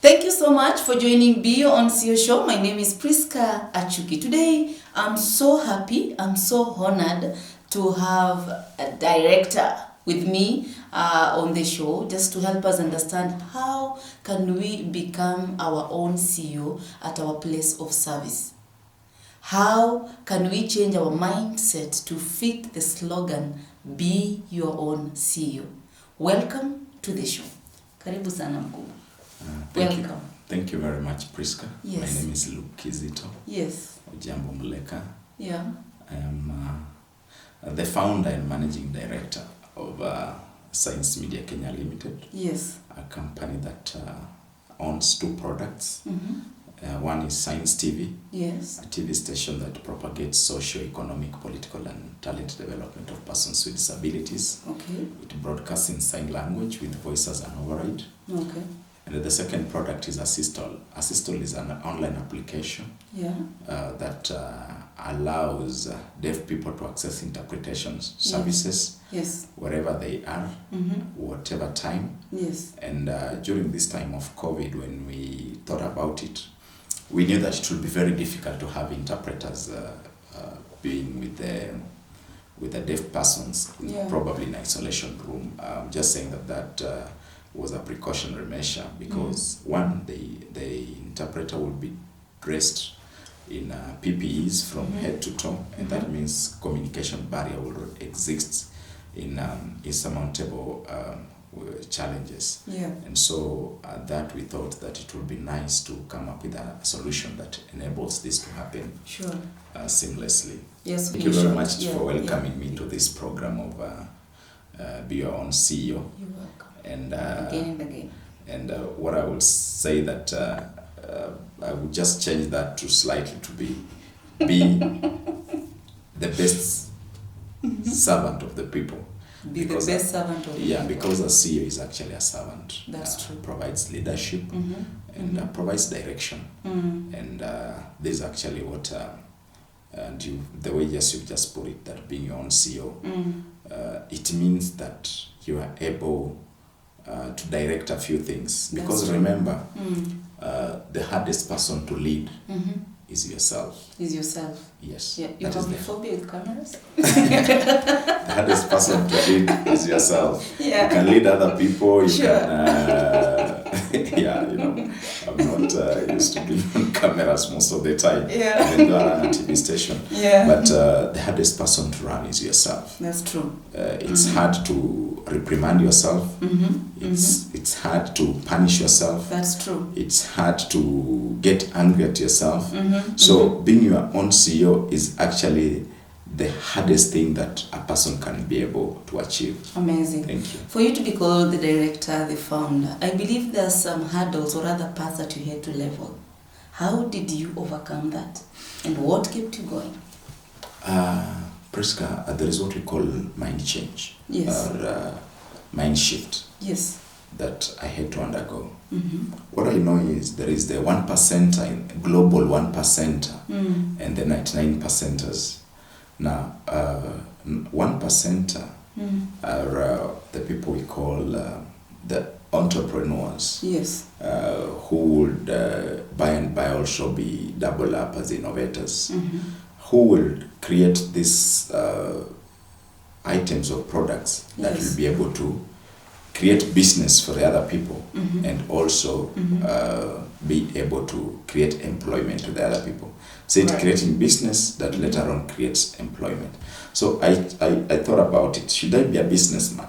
Thank you so much for joining B.O. on C.E.O Show. My name is Priska Achuki. Today, I'm so happy, I'm so honored to have a director with me on the show just to help us understand how can we become our own CEO at our place of service. How can we change our mindset to fit the slogan, be your own CEO? Welcome to the show. Karibu sana mkubwa. Welcome. Thank you very much, Priska. Yes. My name is Kizito. Yes. Ujambo Muleka. Yeah. I am the founder and managing director of Science Media Kenya Limited. Yes. A company that owns two products. Mm-hmm. One is Science TV. Yes. A TV station that propagates socio-economic, political and talent development of persons with disabilities. Okay. It broadcasts in sign language with voice as an override. Okay. And the second product is Assistol. Assistol is an online application that allows deaf people to access interpretation services wherever they are, whatever time. Yes. And during this time of COVID, when we thought about it, we knew that it would be very difficult to have interpreters being with the deaf persons, probably in isolation room. Just saying that was a precautionary measure because one, the interpreter would be dressed in PPEs from head to toe, and that means communication barrier will exist in insurmountable challenges. And so that we thought that it would be nice to come up with a solution that enables this to happen seamlessly. Yes, thank you very much for welcoming me to this program of Be Your Own CEO. You're welcome. And again and again. And what I would say that I would just change that to slightly to be the best servant of the people. Be the best servant of the people. Because a CEO is actually a servant. That's true. Provides leadership and provides direction. And this is actually what the way you've just put it, that being your own CEO, it means that you are able to direct a few things. Because remember, the hardest person to lead is yourself. Is yourself. Yes. Yeah. You have phobia with cameras? The hardest person to lead is yourself. Yeah. You can lead other people. You can. I'm not used to being on cameras most of the time. Yeah. When you are on a TV station. Yeah. But the hardest person to run is yourself. That's true. It's hard to reprimand yourself. It's hard to punish yourself. That's true. It's hard to get angry at yourself. So being your own CEO is actually the hardest thing that a person can be able to achieve. Amazing. Thank you. For you to be called the director, the founder, I believe there's some hurdles or other paths that you had to level. How did you overcome that? And what kept you going? Priska, there is what we call mind change. Yes. Or mind shift. Yes. That I had to undergo. What I know is there is the 1%, global 1%, and the 99%ers. Now, 1% are the people we call the entrepreneurs. Yes. Who would by and by also be double up as innovators. Who will create these items or products that will be able to create business for the other people and also be able to create employment to the other people. So it's creating business that later on creates employment. So I thought about it. Should I be a businessman?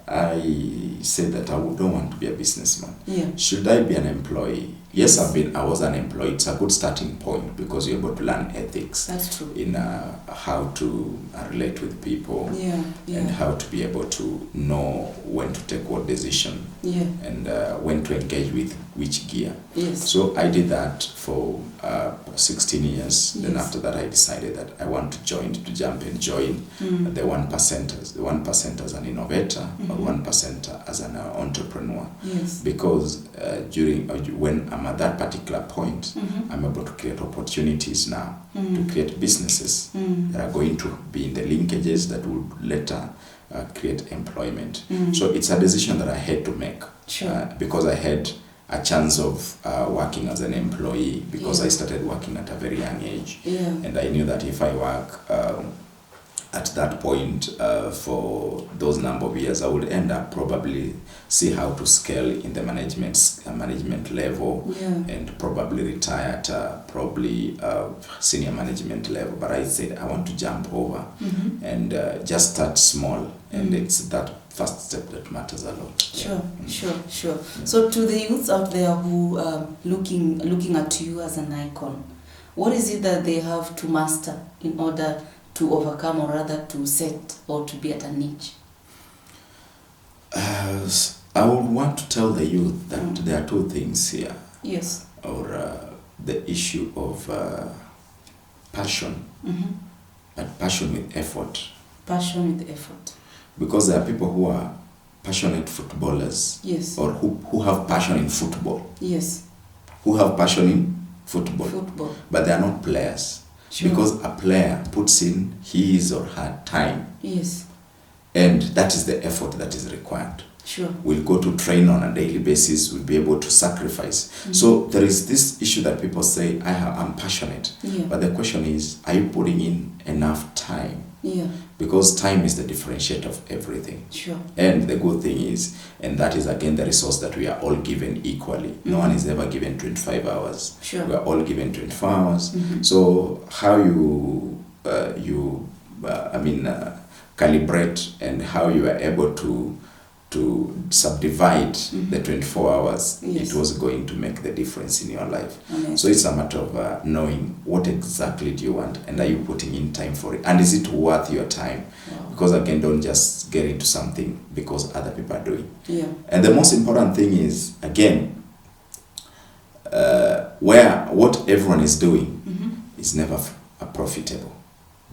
I said that I don't want to be a businessman. Yeah. Should I be an employee? Yes, I was an employee. It's a good starting point because you're able to learn ethics. That's true. In how to relate with people and how to be able to know when to take what decision and when to engage with which gear. Yes. So I did that for 16 years. Then after that I decided that I want to jump and join the 1%ers. The 1% as an innovator or 1% as an entrepreneur. Yes. Because when I'm at that particular point, I'm able to create opportunities now to create businesses that are going to be in the linkages that would later create employment. So it's a decision that I had to make because I had a chance of working as an employee, because Yeah. I started working at a very young age. Yeah. And I knew that if I work at that point for those number of years, I would end up probably see how to scale in the management level, Yeah. and probably retire at probably senior management level. But I said I want to jump over and just start small, and it's that first step that matters a lot. Sure. Yeah. So to the youths out there who looking at you as an icon, what is it that they have to master in order to overcome, or rather to set or to be at a niche? I would want to tell the youth that there are two things here. Yes. Or the issue of passion, but passion with effort. Passion with effort. Because there are people who are passionate footballers. Yes. Or who have passion in football. Yes. Who have passion in football. But they are not players. Sure. Because a player puts in his or her time. Yes. And that is the effort that is required. Sure. We'll go to train on a daily basis, we'll be able to sacrifice. So there is this issue that people say, I'm passionate. Yeah. But the question is, are you putting in enough time? Yeah. Because time is the differentiator of everything. Sure. And the good thing is, and that is again the resource that we are all given equally. No one is ever given 25 hours. Sure. We are all given 24 hours. So how you calibrate, and how you are able to subdivide the 24 hours, Yes. it was going to make the difference in your life. Amazing. So it's a matter of knowing what exactly do you want, and are you putting in time for it, and is it worth your time? Wow. Because again, don't just get into something because other people are doing. Yeah. And the most important thing is, again, what everyone is doing is never profitable.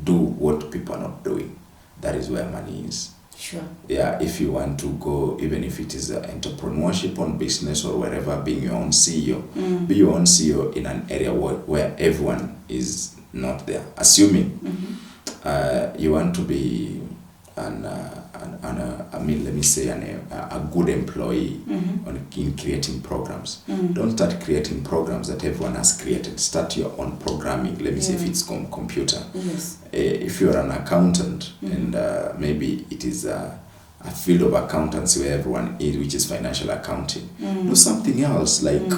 Do what people are not doing. That is where money is. Sure. Yeah, if you want to go, even if it is entrepreneurship on business or wherever, being your own CEO, be your own CEO in an area where everyone is not there. Assuming you want to be a good employee in creating programs. Don't start creating programs that everyone has created. Start your own programming. Let me say if it's computer. Yes. If you are an accountant and maybe it is a field of accountancy where everyone is, which is financial accounting, do something else like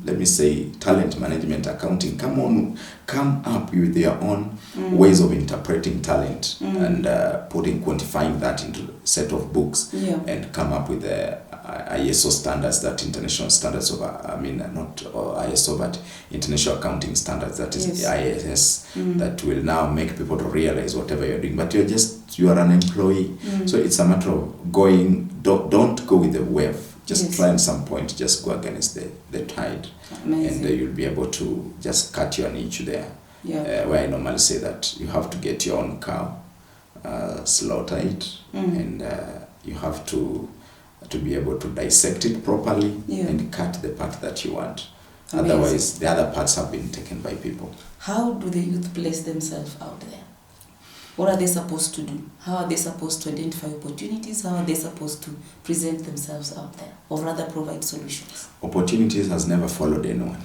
let me say talent management accounting. Come up with their own ways of interpreting talent and quantifying that into a set of books and come up with the ISO standards, that international standards of not ISO but international accounting standards, that is ISS, that will now make people to realize whatever you're doing, but you are an employee. So it's a matter of don't go with the wave. Just try at some point, just go against the tide. Amazing. And you'll be able to just cut your niche there. Yeah. Where I normally say that you have to get your own cow, slaughter it, and you have to be able to dissect it properly and cut the part that you want. Amazing. Otherwise, the other parts have been taken by people. How do the youth place themselves out there? What are they supposed to do? How are they supposed to identify opportunities? How are they supposed to present themselves out there, or rather provide solutions? Opportunities has never followed anyone.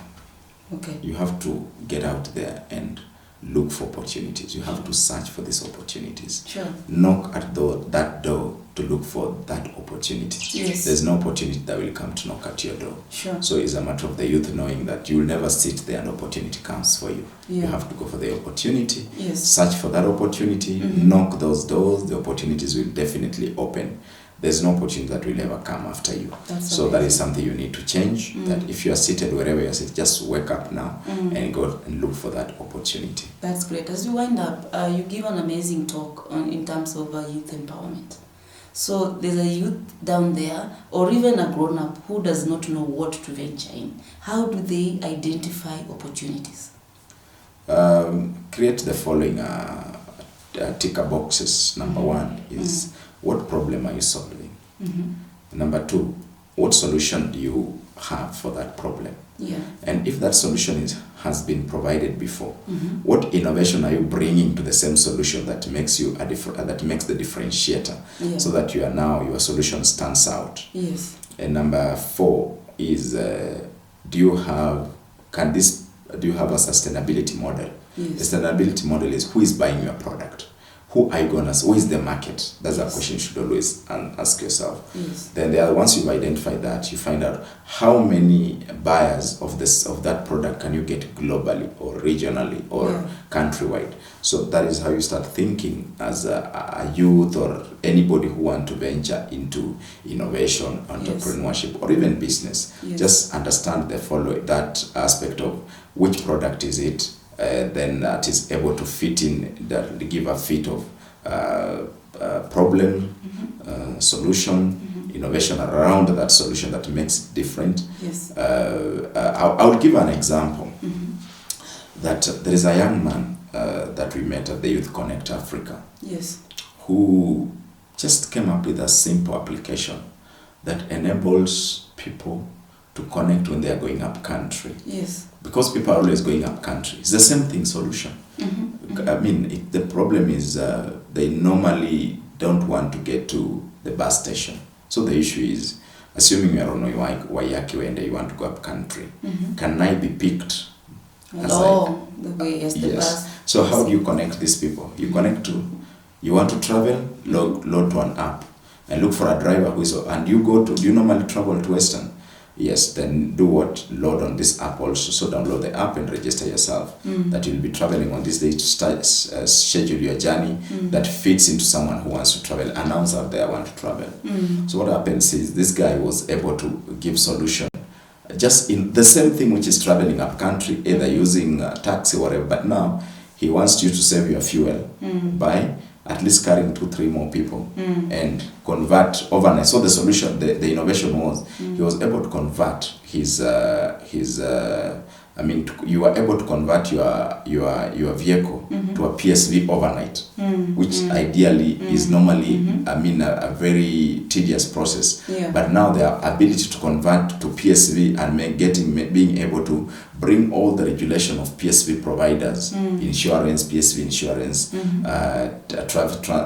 Okay. You have to get out there and look for opportunities. You have to search for these opportunities. Sure. Knock at that door to look for that opportunity. Yes. There's no opportunity that will come to knock at your door. Sure. So it's a matter of the youth knowing that you will never sit there and opportunity comes for you. Yeah. You have to go for the opportunity, Yes. search for that opportunity, knock those doors, the opportunities will definitely open. There's no opportunity that will ever come after you. So that is something you need to change, that if you are seated wherever you are seated, just wake up now and go and look for that opportunity. That's great. As you wind up, you give an amazing talk in terms of youth empowerment. So there's a youth down there, or even a grown-up who does not know what to venture in. How do they identify opportunities? Create the following ticker boxes. Number one is, what problem are you solving? Number two, what solution do you have for that problem? Yeah. And if that solution has been provided before, what innovation are you bringing to the same solution that makes you that makes the differentiator, so that your solution stands out? Yes. And number four, is do you have a sustainability model? Yes. The sustainability model is who is buying your product? Who are you going to, who is the market? That's a question you should always ask yourself. Yes. Then once you've identified that, you find out how many buyers of that product can you get globally or regionally or countrywide. So that is how you start thinking as a youth or anybody who want to venture into innovation, entrepreneurship, or even business. Yes. Just understand that aspect of which product is it. Then that is able to fit in, that give a fit of problem, solution, innovation around that solution that makes it different. Yes. I'll give an example. That there is a young man that we met at the Youth Connect Africa. Yes. Who just came up with a simple application that enables people to connect when they are going up country. Yes. Because people are always going up country. It's the same thing, solution. I mean, the problem is they normally don't want to get to the bus station. So the issue is, assuming you are on Waiyaki and you want to go up country, can I be picked? Along the way, yes, the bus. So how do you connect these people? You connect to, you want to travel, load to an app and look for a driver who is, and do you normally travel to Western? Yes, then do what? Load on this app also. So download the app and register yourself that you'll be traveling on this day to start, schedule your journey that fits into someone who wants to travel. Announce out there, I want to travel. So what happens is this guy was able to give solution just in the same thing, which is traveling up country, either using a taxi or whatever. But now he wants you to save your fuel by at least carrying 2-3 more people and convert overnight. So the solution, the innovation was he was able to convert his you were able to convert your vehicle to a PSV overnight, which ideally is normally a very tedious process. Yeah. But now the ability to convert to PSV and being able to bring all the regulation of PSV providers, insurance, PSV insurance,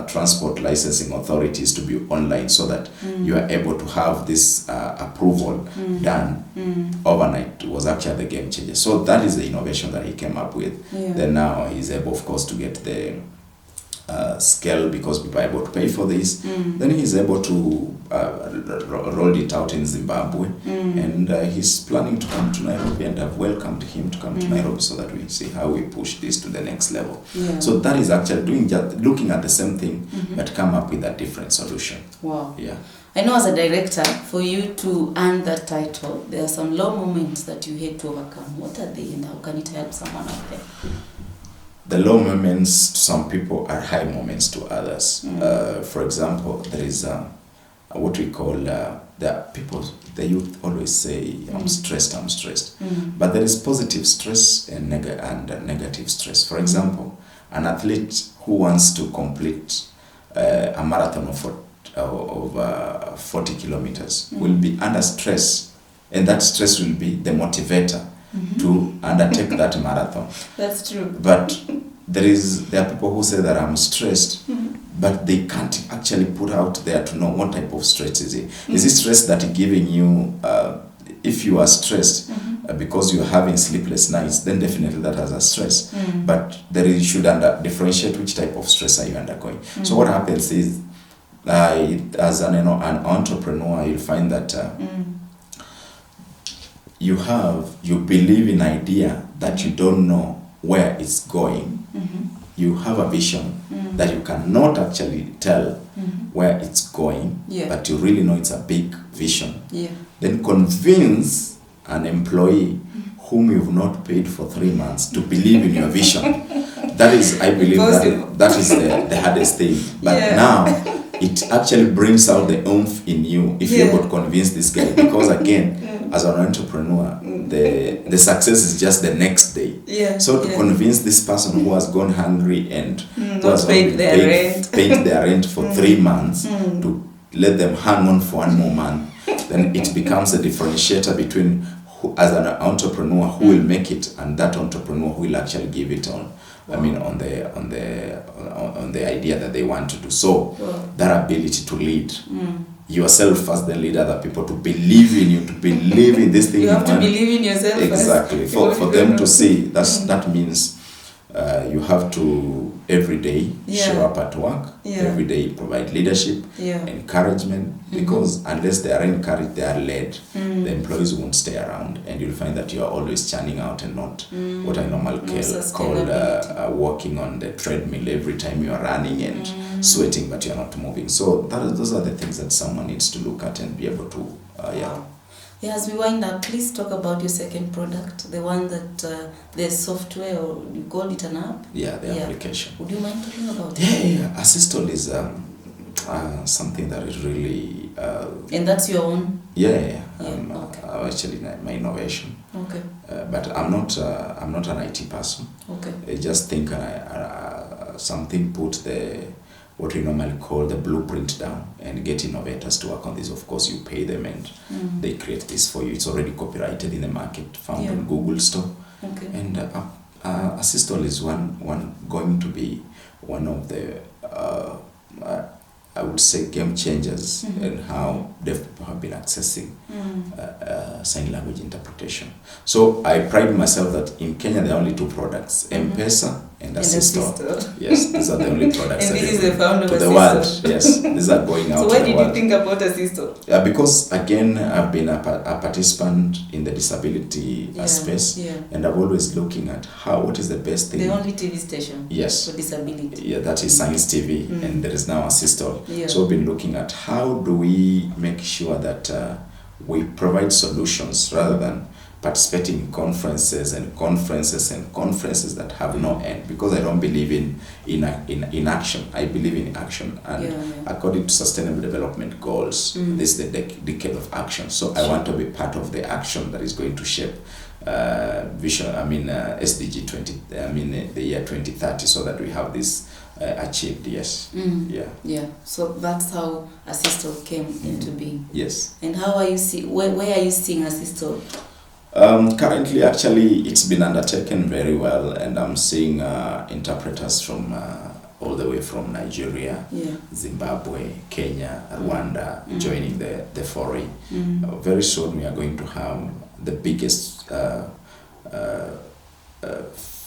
transport licensing authorities to be online, so that you are able to have this approval done overnight was actually the game changer. So that is the innovation that he came up with. Yeah. Then now he's able, of course, to get the scale because people are able to pay for this. Then he's able to roll it out in Zimbabwe, and he's planning to come to Nairobi, and I've welcomed him to come to Nairobi so that we see how we push this to the next level. Yeah. So that is actually looking at the same thing but come up with a different solution. Wow. Yeah. I know as a director, for you to earn that title, there are some low moments that you had to overcome. What are they, and how can it help someone out there? The low moments to some people are high moments to others. For example, there is what we call the youth always say, I'm stressed. But there is positive stress and negative stress. For example, an athlete who wants to complete a marathon of 40 kilometers will be under stress, and that stress will be the motivator to undertake that marathon. That's true. But there are people who say that I'm stressed, but they can't actually put out there to know what type of stress is it. Is it stress that giving you, if you are stressed because you're having sleepless nights, then definitely that has a stress. But you should differentiate which type of stress are you undergoing. So what happens is, as an entrepreneur, you'll find that you believe in idea that you don't know where it's going. You have a vision that you cannot actually tell where it's going, but you really know it's a big vision. Then convince an employee whom you've not paid for 3 months to believe in your vision. That is, I believe, that is the hardest thing. But now it actually brings out the oomph in you if you're able to convince this guy, because again, as an entrepreneur, the success is just the next day. So to convince this person who has gone hungry and who has paid their rent for 3 months to let them hang on for 1 more month, then it becomes a differentiator between as an entrepreneur who will make it and that entrepreneur who will actually give it on. On the idea that they want to do. So that ability to lead yourself first, then lead other people to believe in you, to believe in this thing. You have to want. believe in yourself Exactly. first. For them to see. That means you have to every day show up at work. Every day provide leadership, encouragement. Because unless they are encouraged, they are led. The employees won't stay around, and you'll find that you are always churning out and not what I normally call walking on the treadmill every time you are running and sweating, but you are not moving. So those are the things that someone needs to look at and be able to Yeah, as we wind up, please talk about your second product, the one that the software, or you call it an app? Yeah, the application. Would you mind talking about it? Yeah. Assistol is something that is really... and that's your own? Yeah. Okay. Actually, my innovation. Okay. But I'm not an IT person. Okay. I just think something put what we normally call the blueprint down and get innovators to work on this. Of course, you pay them and they create this for you. It's already copyrighted in the market, found on Google Store. Okay. And Assistol is one going to be one of the I would say game changers in how deaf people have been accessing sign language interpretation. So I pride myself that in Kenya there are only two products, M-Pesa and Assistol. Yes, these are the only products and this is the founder to of the world. Yes, these are going out. So why did you think about Assistol? Because again, I've been a participant in the disability space, and I'm always looking at what is the best thing. The only TV station for disability. Yeah, that is Science TV, and there is now Assistol. So we've been looking at how do we make sure that we provide solutions rather than participating in conferences that have no end, because I don't believe in action. I believe in action, and according to Sustainable Development Goals, this is the decade of action. So I want to be part of the action that is going to shape SDG 20. The year 2030, so that we have this achieved. Yes. So that's how Assistol came into being. Yes. And how are you where are you seeing Assistol? Currently, actually, it's been undertaken very well, and I'm seeing interpreters from all the way from Nigeria, Zimbabwe, Kenya, Rwanda joining the foray. Very soon we are going to have the biggest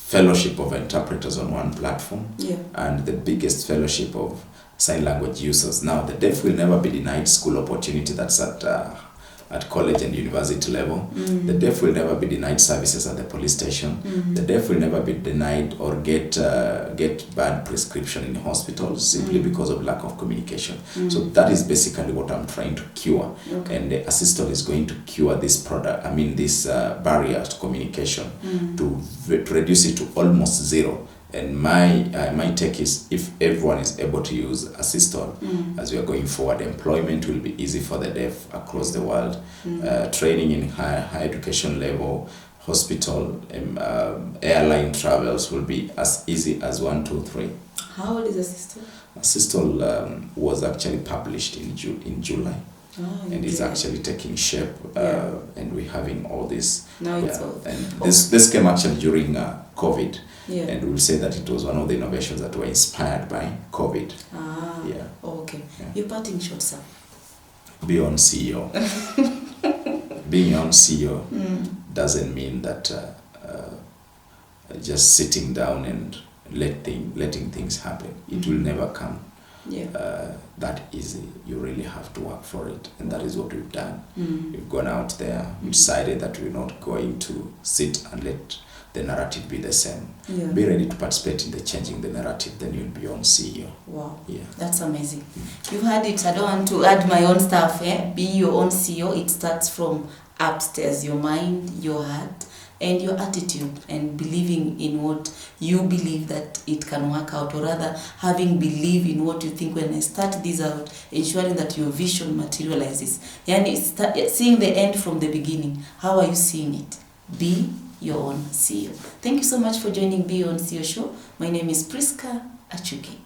fellowship of interpreters on one platform, and the biggest fellowship of sign language users. Now, the deaf will never be denied school opportunity. That's at college and university level. The deaf will never be denied services at the police station. The deaf will never be denied or get bad prescription in hospitals simply because of lack of communication. So that is basically what I'm trying to cure. And the Assistol is going to cure this this barrier to communication, to reduce it to almost zero. And my take is, if everyone is able to use Assistol as we are going forward, employment will be easy for the deaf across the world. Training in higher education level, hospital, airline travels will be as easy as 1, 2, 3. How old is Assistol? Assistol was actually published in July. And it's actually taking shape, and we're having all this. Now it's all. And this came actually during COVID. And we'll say that it was one of the innovations that were inspired by COVID. Okay. Your parting shot, sir. Be on CEO. Being on CEO doesn't mean that just sitting down and letting things happen. It will never come that easy. You really have to work for it, and that is what we've done. We've gone out there. We decided that we're not going to sit and let the narrative be the same. Be ready to participate in the changing the narrative, then you'll be on CEO. Wow. That's amazing. You've heard it. I don't want to add my own stuff. Be your own CEO. It starts from upstairs, your mind, your heart, and your attitude, and believing in what you believe that it can work out, or rather having belief in what you think. When I start this out, ensuring that your vision materializes. Seeing the end from the beginning. How are you seeing it? Be your own CEO. Thank you so much for joining Be Your Own CEO show. My name is Priska Achuki.